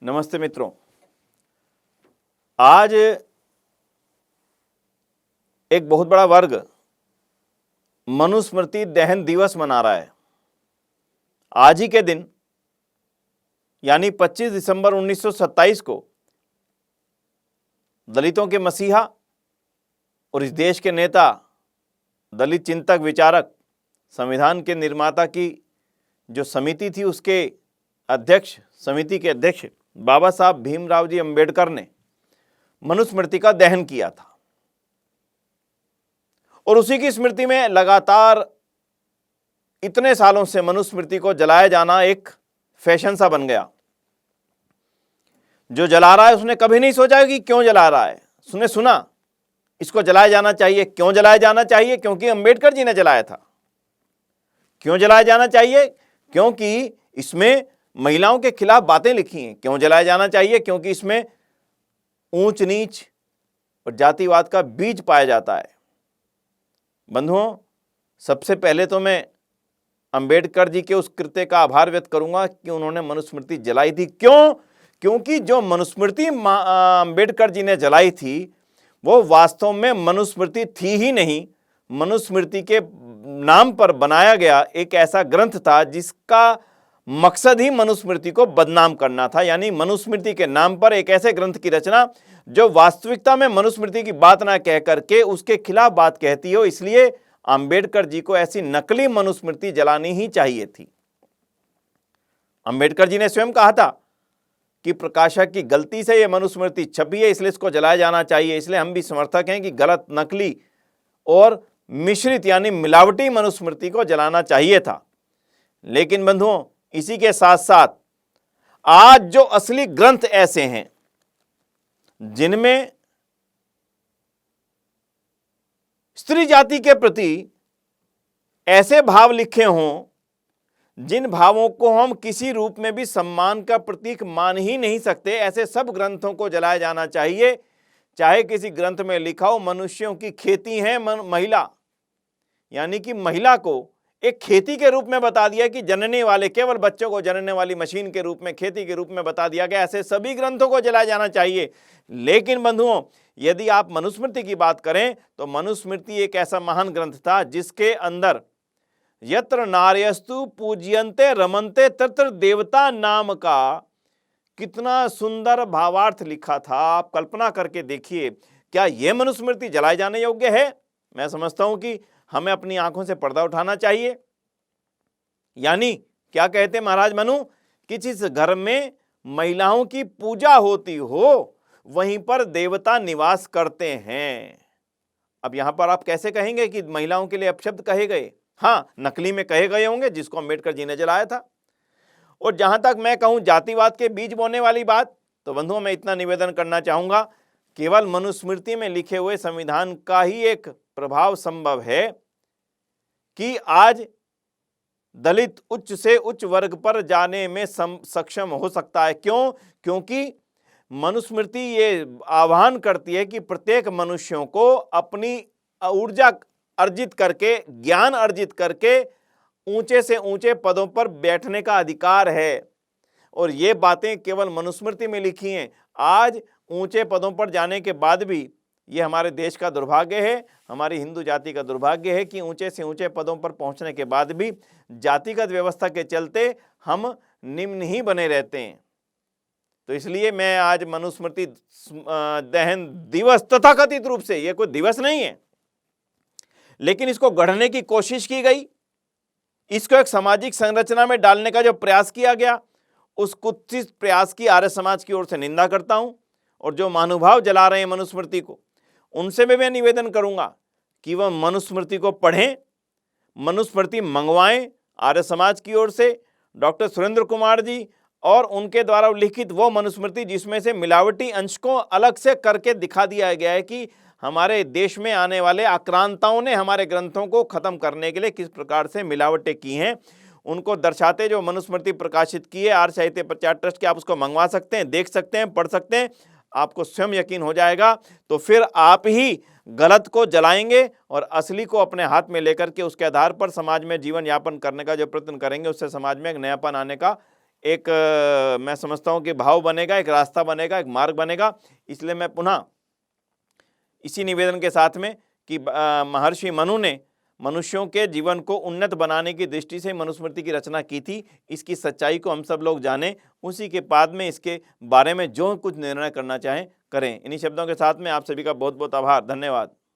नमस्ते मित्रों। आज एक बहुत बड़ा वर्ग मनुस्मृति दहन दिवस मना रहा है। आज ही के दिन यानी 25 दिसंबर 1927 को दलितों के मसीहा और इस देश के नेता, दलित चिंतक, विचारक, संविधान के निर्माता की जो समिति थी उसके अध्यक्ष, समिति के अध्यक्ष बाबा साहब भीमराव जी अंबेडकर ने मनुस्मृति का दहन किया था। और उसी की स्मृति में लगातार इतने सालों से मनुस्मृति को जलाया जाना एक फैशन सा बन गया। जो जला रहा है उसने कभी नहीं सोचा कि क्यों जला रहा है। उसने सुना इसको जलाया जाना चाहिए। क्यों जलाया जाना चाहिए? क्योंकि अंबेडकर जी ने जलाया था। क्यों जलाया जाना चाहिए? क्योंकि इसमें महिलाओं के खिलाफ बातें लिखी हैं। क्यों जलाया जाना चाहिए? क्योंकि इसमें ऊंच नीच और जातिवाद का बीज पाया जाता है। बंधुओं, सबसे पहले तो मैं अंबेडकर जी के उस कृत्य का आभार व्यक्त करूंगा कि उन्होंने मनुस्मृति जलाई थी। क्यों? क्योंकि जो मनुस्मृति अंबेडकर जी ने जलाई थी वो वास्तव में मनुस्मृति थी ही नहीं। मनुस्मृति के नाम पर बनाया गया एक ऐसा ग्रंथ था जिसका मकसद ही मनुस्मृति को बदनाम करना था। यानी मनुस्मृति के नाम पर एक ऐसे ग्रंथ की रचना जो वास्तविकता में मनुस्मृति की बात ना कह करके उसके खिलाफ बात कहती हो। इसलिए अंबेडकर जी को ऐसी नकली मनुस्मृति जलानी ही चाहिए थी। अंबेडकर जी ने स्वयं कहा था कि प्रकाशक की गलती से यह मनुस्मृति छपी है, इसलिए इसको जलाया जाना चाहिए। इसलिए हम भी समर्थक हैं कि गलत, नकली और मिश्रित यानी मिलावटी मनुस्मृति को जलाना चाहिए था। लेकिन बंधुओं, इसी के साथ साथ आज जो असली ग्रंथ ऐसे हैं जिनमें स्त्री जाति के प्रति ऐसे भाव लिखे हों जिन भावों को हम किसी रूप में भी सम्मान का प्रतीक मान ही नहीं सकते, ऐसे सब ग्रंथों को जलाया जाना चाहिए। चाहे किसी ग्रंथ में लिखा हो मनुष्यों की खेती है महिला, यानी कि महिला को एक खेती के रूप में बता दिया कि जनने वाले, केवल बच्चों को जनने वाली मशीन के रूप में, खेती के रूप में बता दिया गया। ऐसे सभी ग्रंथों को जलाया जाना चाहिए। लेकिन बंधुओं, यदि आप मनुस्मृति की बात करें तो मनुस्मृति एक ऐसा महान ग्रंथ था जिसके अंदर यत्र नार्यस्तु पूज्यन्ते रमन्ते तत्र देवता नाम का कितना सुंदर भावार्थ लिखा था। आप कल्पना करके देखिए, क्या यह मनुस्मृति जलाए जाने योग्य है? मैं समझता हूं कि हमें अपनी आंखों से पर्दा उठाना चाहिए। यानी क्या कहते महाराज मनु कि जिस घर में महिलाओं की पूजा होती हो वहीं पर देवता निवास करते हैं। अब यहां पर आप कैसे कहेंगे कि महिलाओं के लिए अपशब्द कहे गए? हाँ, नकली में कहे गए होंगे जिसको अंबेडकर जी ने जलाया था। और जहां तक मैं कहूं जातिवाद के बीज बोने वाली बात, तो बंधुओं मैं इतना निवेदन करना चाहूंगा, केवल मनुस्मृति में लिखे हुए संविधान का ही एक प्रभाव संभव है कि आज दलित उच्च से उच्च वर्ग पर जाने में सक्षम हो सकता है। क्यों? क्योंकि मनुस्मृति ये आह्वान करती है कि प्रत्येक मनुष्यों को अपनी ऊर्जा अर्जित करके, ज्ञान अर्जित करके ऊंचे से ऊंचे पदों पर बैठने का अधिकार है। और ये बातें केवल मनुस्मृति में लिखी हैं। आज ऊंचे पदों पर जाने के बाद भी ये हमारे देश का दुर्भाग्य है, हमारी हिंदू जाति का दुर्भाग्य है कि ऊंचे से ऊंचे पदों पर पहुंचने के बाद भी जातिगत व्यवस्था के चलते हम निम्न ही बने रहते हैं। तो इसलिए मैं आज मनुस्मृति दहन दिवस, तथाकथित रूप से, यह कोई दिवस नहीं है, लेकिन इसको गढ़ने की कोशिश की गई, इसको एक सामाजिक संरचना में डालने का जो प्रयास किया गया, उस कुत्सित प्रयास की आर्य समाज की ओर से निंदा करता हूं। और जो महानुभाव जला रहे हैं मनुस्मृति को, उनसे भी मैं निवेदन करूंगा कि वह मनुस्मृति को पढ़ें, मनुस्मृति मंगवाएं आर्य समाज की ओर से। डॉक्टर सुरेंद्र कुमार जी और उनके द्वारा लिखित वो मनुस्मृति जिसमें से मिलावटी अंश को अलग से करके दिखा दिया गया है कि हमारे देश में आने वाले आक्रांताओं ने हमारे ग्रंथों को खत्म करने के लिए किस प्रकार से मिलावटें की हैं, उनको दर्शाते जो मनुस्मृति प्रकाशित की है आर्य साहित्य प्रचार ट्रस्ट के, आप उसको मंगवा सकते हैं, देख सकते हैं, पढ़ सकते हैं। आपको स्वयं यकीन हो जाएगा। तो फिर आप ही गलत को जलाएंगे और असली को अपने हाथ में लेकर के उसके आधार पर समाज में जीवन यापन करने का जो प्रयत्न करेंगे, उससे समाज में एक नयापन आने का एक मैं समझता हूँ कि भाव बनेगा, एक रास्ता बनेगा, एक मार्ग बनेगा। इसलिए मैं पुनः इसी निवेदन के साथ में कि महर्षि मनु ने मनुष्यों के जीवन को उन्नत बनाने की दृष्टि से मनुस्मृति की रचना की थी, इसकी सच्चाई को हम सब लोग जानें, उसी के बाद में इसके बारे में जो कुछ निर्णय करना चाहें करें। इन्हीं शब्दों के साथ में आप सभी का बहुत बहुत आभार, धन्यवाद।